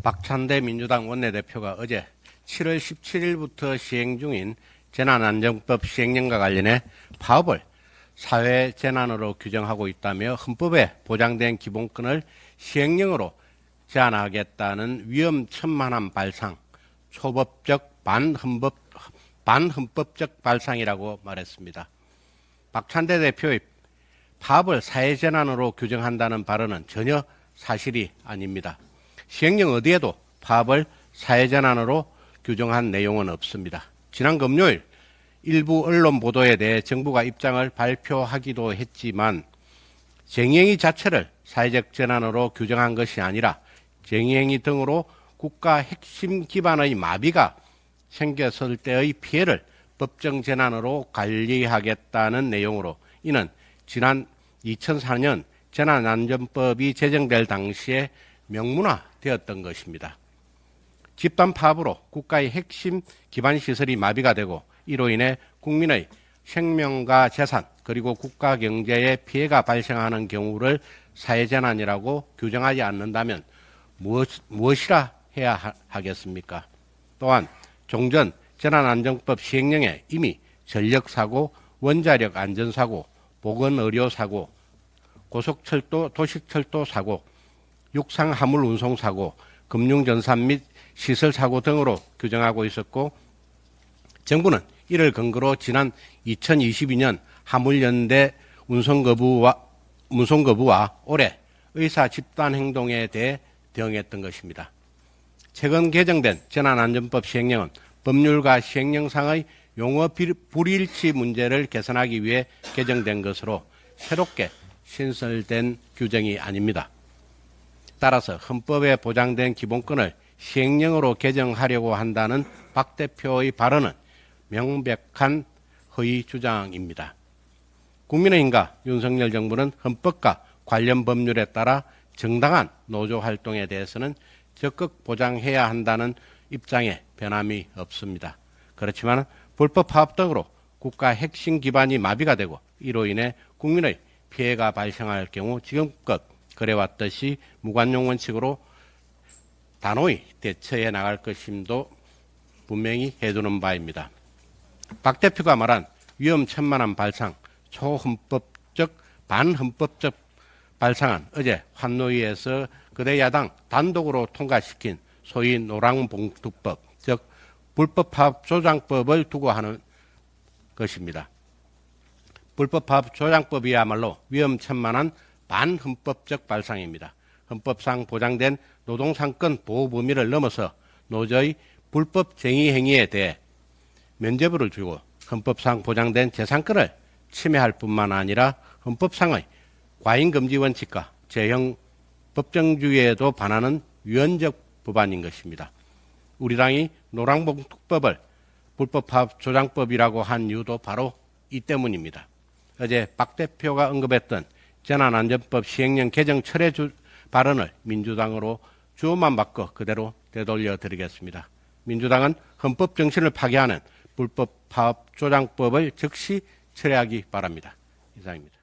박찬대 민주당 원내대표가 어제 7월 17일부터 시행 중인 재난안전법 시행령과 관련해 파업을 사회재난으로 규정하고 있다며 헌법에 보장된 기본권을 시행령으로 제한하겠다는 위험천만한 발상, 초법적 반헌법적 발상이라고 말했습니다. 박찬대 대표의 파업을 사회재난으로 규정한다는 발언은 전혀 사실이 아닙니다. 시행령 어디에도 파업을 사회재난으로 규정한 내용은 없습니다. 지난 금요일 일부 언론 보도에 대해 정부가 입장을 발표하기도 했지만 쟁의행위 자체를 사회적 재난으로 규정한 것이 아니라 쟁의행위 등으로 국가 핵심 기반의 마비가 생겼을 때의 피해를 법정 재난으로 관리하겠다는 내용으로 이는 지난 2004년 재난안전법이 제정될 당시에 명문화되었던 것입니다. 집단 파업으로 국가의 핵심 기반 시설이 마비가 되고 이로 인해 국민의 생명과 재산 그리고 국가 경제에 피해가 발생하는 경우를 사회재난이라고 규정하지 않는다면 무엇이라 해야 하겠습니까? 또한 종전 재난안전법 시행령에 이미 전력사고, 원자력 안전사고, 보건의료사고, 고속철도, 도시철도 사고, 육상화물 운송사고, 금융전산 및 시설사고 등으로 규정하고 있었고 정부는 이를 근거로 지난 2022년 화물연대 운송거부와 올해 의사 집단행동에 대해 대응했던 것입니다. 최근 개정된 재난안전법 시행령은 법률과 시행령상의 용어 불일치 문제를 개선하기 위해 개정된 것으로 새롭게 신설된 규정이 아닙니다. 따라서 헌법에 보장된 기본권을 시행령으로 개정하려고 한다는 박 대표의 발언은 명백한 허위 주장입니다. 국민의힘과 윤석열 정부는 헌법과 관련 법률에 따라 정당한 노조 활동에 대해서는 적극 보장해야 한다는 입장에 변함이 없습니다. 그렇지만 불법 파업 등으로 국가 핵심 기반이 마비가 되고 이로 인해 국민의 피해가 발생할 경우 지금껏 그래왔듯이 무관용 원칙으로 단호히 대처해 나갈 것임도 분명히 해두는 바입니다. 박 대표가 말한 위험천만한 발상, 초헌법적, 반헌법적 발상은 어제 환노위에서 거대 야당 단독으로 통과시킨 소위 노랑봉투법, 즉 불법 파업 조장법을 두고 하는 것입니다. 불법 파업 조장법이야말로 위험천만한 반헌법적 발상입니다. 헌법상 보장된 노동상권 보호 범위를 넘어서 노조의 불법 쟁의 행위에 대해 면죄부를 주고 헌법상 보장된 재산권을 침해할 뿐만 아니라 헌법상의 과잉금지 원칙과 제형 법정주의에도 반하는 위헌적 법안인 것입니다. 우리 당이 노랑봉투법을 불법 파업 조장법이라고 한 이유도 바로 이 때문입니다. 어제 박 대표가 언급했던 재난안전법 시행령 개정 철회 발언을 민주당으로 주어만 바꿔 그대로 되돌려 드리겠습니다. 민주당은 헌법 정신을 파괴하는 불법 파업 조장법을 즉시 철회하기 바랍니다. 이상입니다.